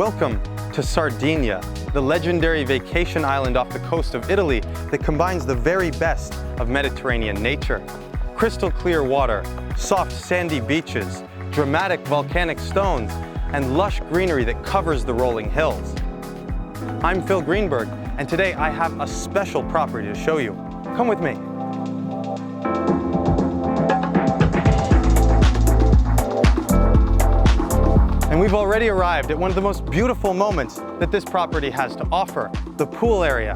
Welcome to Sardinia, the legendary vacation island off the coast of Italy that combines the very best of Mediterranean nature. Crystal clear water, soft sandy beaches, dramatic volcanic stones, and lush greenery that covers the rolling hills. I'm Phil Greenberg, and today I have a special property to show you. Come with me. And we've already arrived at one of the most beautiful moments that this property has to offer, the pool area.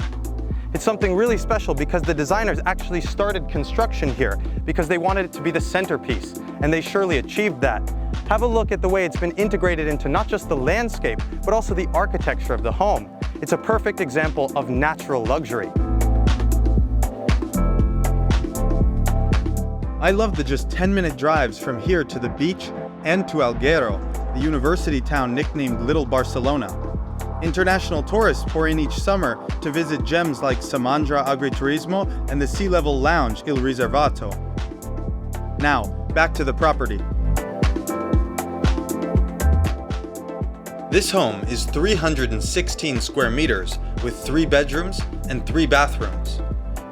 It's something really special because the designers actually started construction here because they wanted it to be the centerpiece, and they surely achieved that. Have a look at the way it's been integrated into not just the landscape, but also the architecture of the home. It's a perfect example of natural luxury. I love the just 10-minute drives from here to the beach and to Alghero, the university town nicknamed Little Barcelona. International tourists pour in each summer to visit gems like Samandra Agriturismo and the sea-level lounge Il Riservato. Now, back to the property. This home is 316 square meters with 3 bedrooms and 3 bathrooms.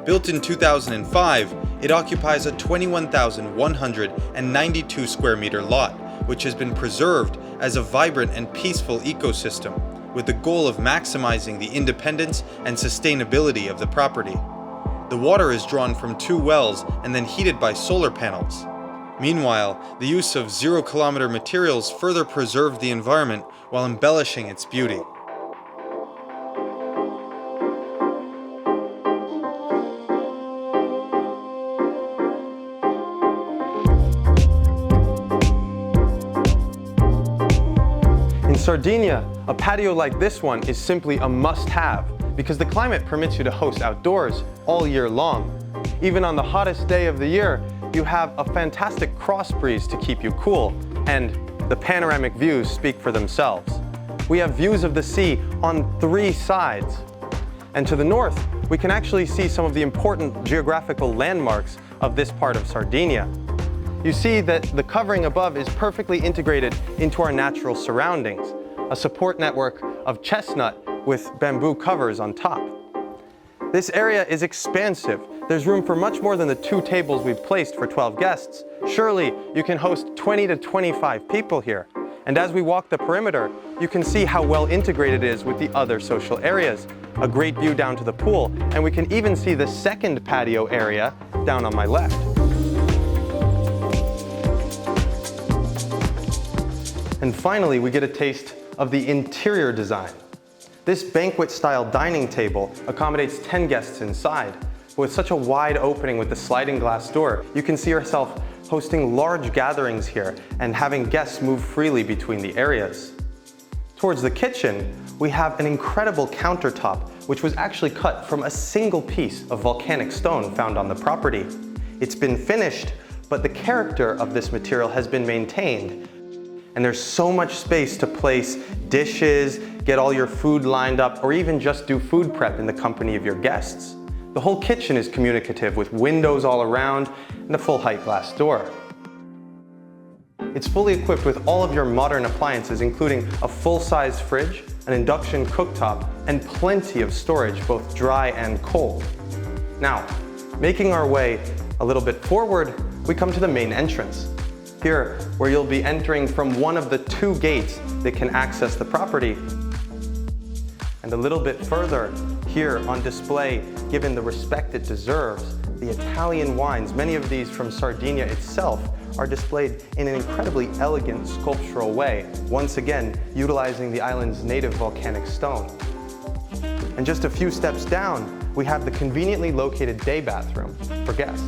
Built in 2005, it occupies a 21,192 square meter lot, which has been preserved as a vibrant and peaceful ecosystem, with the goal of maximizing the independence and sustainability of the property. The water is drawn from 2 wells and then heated by solar panels. Meanwhile, the use of 0-kilometer materials further preserved the environment while embellishing its beauty. In Sardinia, a patio like this one is simply a must-have because the climate permits you to host outdoors all year long. Even on the hottest day of the year, you have a fantastic cross breeze to keep you cool, and the panoramic views speak for themselves. We have views of the sea on 3 sides. And to the north, we can actually see some of the important geographical landmarks of this part of Sardinia. You see that the covering above is perfectly integrated into our natural surroundings, a support network of chestnut with bamboo covers on top. This area is expansive. There's room for much more than the 2 tables we've placed for 12 guests. Surely you can host 20 to 25 people here. And as we walk the perimeter, you can see how well integrated it is with the other social areas. A great view down to the pool, and we can even see the second patio area down on my left. And finally, we get a taste of the interior design. This banquet-style dining table accommodates 10 guests inside. With such a wide opening with the sliding glass door, you can see yourself hosting large gatherings here and having guests move freely between the areas. Towards the kitchen, we have an incredible countertop, which was actually cut from a single piece of volcanic stone found on the property. It's been finished, but the character of this material has been maintained. And there's so much space to place dishes, get all your food lined up, or even just do food prep in the company of your guests. The whole kitchen is communicative with windows all around and a full height glass door. It's fully equipped with all of your modern appliances, including a full-size fridge, an induction cooktop, and plenty of storage, both dry and cold. Now, making our way a little bit forward, we come to the main entrance. Here, where you'll be entering from one of the 2 gates that can access the property. And a little bit further, here on display, given the respect it deserves, the Italian wines, many of these from Sardinia itself, are displayed in an incredibly elegant sculptural way, once again utilizing the island's native volcanic stone. And just a few steps down, we have the conveniently located day bathroom for guests.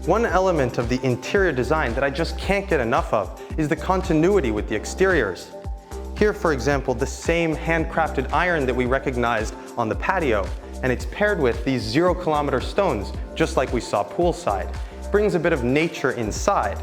One element of the interior design that I just can't get enough of is the continuity with the exteriors. Here, for example, the same handcrafted iron that we recognized on the patio, and it's paired with these 0-kilometer stones, just like we saw poolside. It brings a bit of nature inside.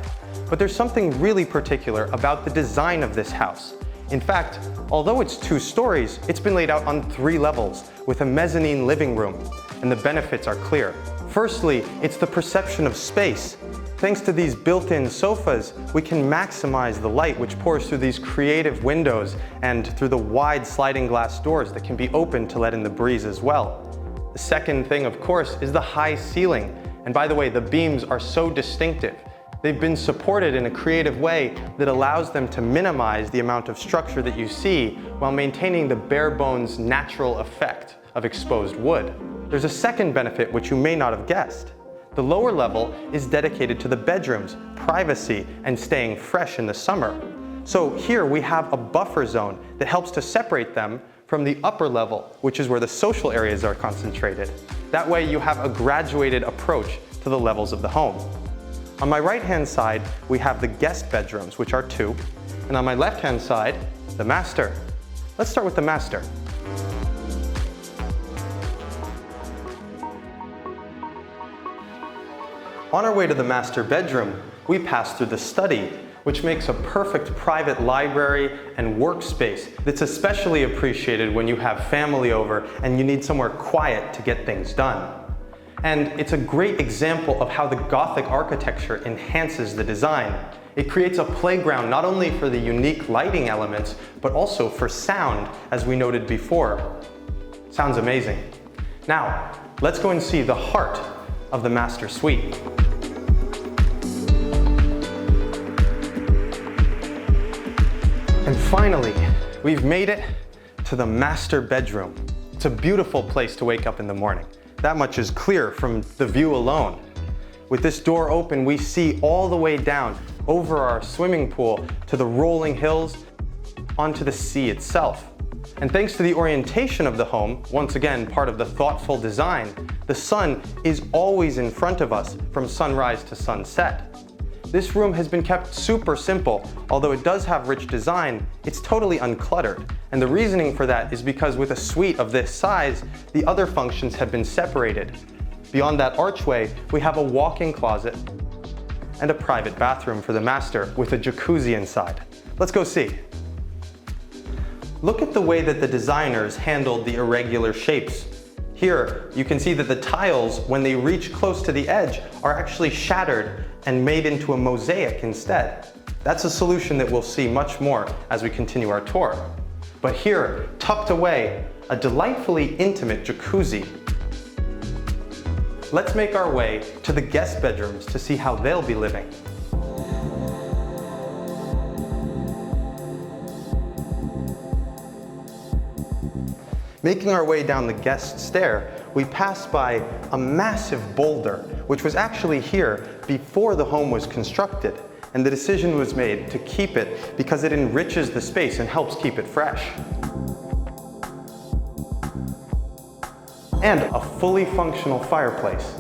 But there's something really particular about the design of this house. In fact, although it's 2 stories, it's been laid out on 3 levels with a mezzanine living room, and the benefits are clear. Firstly, it's the perception of space. Thanks to these built-in sofas, we can maximize the light which pours through these creative windows and through the wide sliding glass doors that can be opened to let in the breeze as well. The second thing, of course, is the high ceiling. And by the way, the beams are so distinctive. They've been supported in a creative way that allows them to minimize the amount of structure that you see while maintaining the bare bones natural effect of exposed wood. There's a second benefit which you may not have guessed. The lower level is dedicated to the bedrooms, privacy, and staying fresh in the summer. So here we have a buffer zone that helps to separate them from the upper level, which is where the social areas are concentrated. That way you have a graduated approach to the levels of the home. On my right-hand side, we have the guest bedrooms, which are 2, and on my left-hand side, the master. Let's start with the master. On our way to the master bedroom, we pass through the study, which makes a perfect private library and workspace that's especially appreciated when you have family over and you need somewhere quiet to get things done. And it's a great example of how the Gothic architecture enhances the design. It creates a playground not only for the unique lighting elements, but also for sound, as we noted before. Sounds amazing. Now, let's go and see the heart of the master suite. And finally, we've made it to the master bedroom. It's a beautiful place to wake up in the morning. That much is clear from the view alone. With this door open, we see all the way down over our swimming pool to the rolling hills onto the sea itself. And thanks to the orientation of the home, once again part of the thoughtful design, the sun is always in front of us from sunrise to sunset. This room has been kept super simple. Although it does have rich design, it's totally uncluttered. And the reasoning for that is because with a suite of this size, the other functions have been separated. Beyond that archway, we have a walk-in closet and a private bathroom for the master with a jacuzzi inside. Let's go see. Look at the way that the designers handled the irregular shapes. Here, you can see that the tiles, when they reach close to the edge, are actually shattered and made into a mosaic instead. That's a solution that we'll see much more as we continue our tour. But here, tucked away, a delightfully intimate jacuzzi. Let's make our way to the guest bedrooms to see how they'll be living. Making our way down the guest stair, we pass by a massive boulder, which was actually here before the home was constructed, and the decision was made to keep it because it enriches the space and helps keep it fresh. And a fully functional fireplace.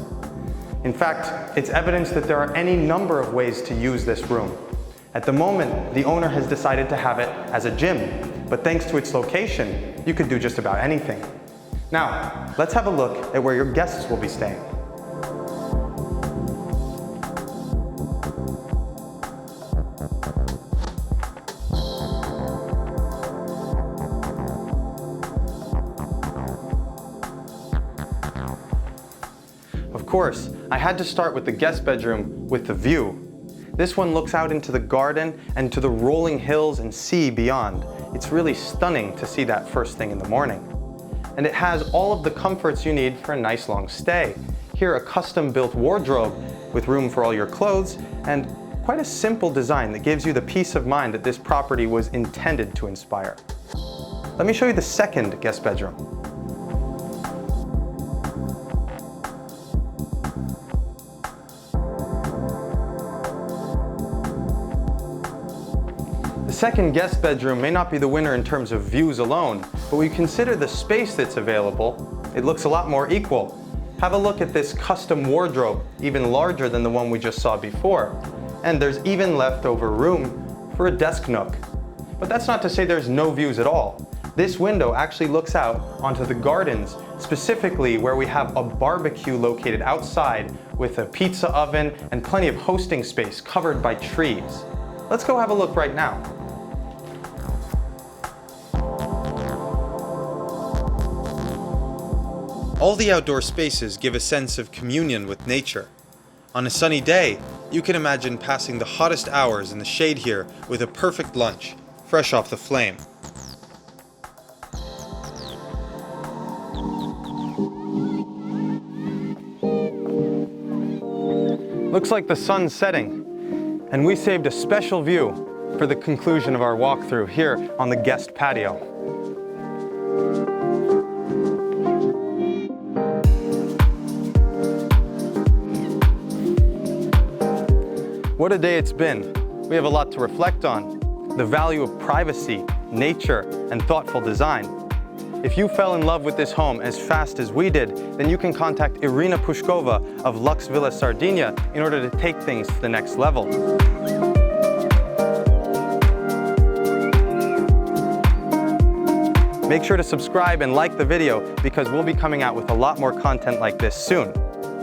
In fact, it's evidence that there are any number of ways to use this room. At the moment, the owner has decided to have it as a gym, but thanks to its location, you could do just about anything. Now, let's have a look at where your guests will be staying. Of course, I had to start with the guest bedroom with the view. This one looks out into the garden and to the rolling hills and sea beyond. It's really stunning to see that first thing in the morning. And it has all of the comforts you need for a nice long stay. Here, a custom-built wardrobe with room for all your clothes and quite a simple design that gives you the peace of mind that this property was intended to inspire. Let me show you the second guest bedroom. The second guest bedroom may not be the winner in terms of views alone, but when you consider the space that's available, it looks a lot more equal. Have a look at this custom wardrobe, even larger than the one we just saw before. And there's even leftover room for a desk nook. But that's not to say there's no views at all. This window actually looks out onto the gardens, specifically where we have a barbecue located outside with a pizza oven and plenty of hosting space covered by trees. Let's go have a look right now. All the outdoor spaces give a sense of communion with nature. On a sunny day, you can imagine passing the hottest hours in the shade here with a perfect lunch, fresh off the flame. Looks like the sun's setting, and we saved a special view for the conclusion of our walkthrough here on the guest patio. What a day it's been. We have a lot to reflect on. The value of privacy, nature, and thoughtful design. If you fell in love with this home as fast as we did, then you can contact Irina Pushkova of Lux Villa Sardinia in order to take things to the next level. Make sure to subscribe and like the video because we'll be coming out with a lot more content like this soon.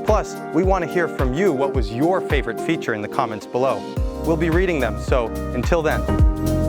Plus, we want to hear from you what was your favorite feature in the comments below. We'll be reading them, so until then.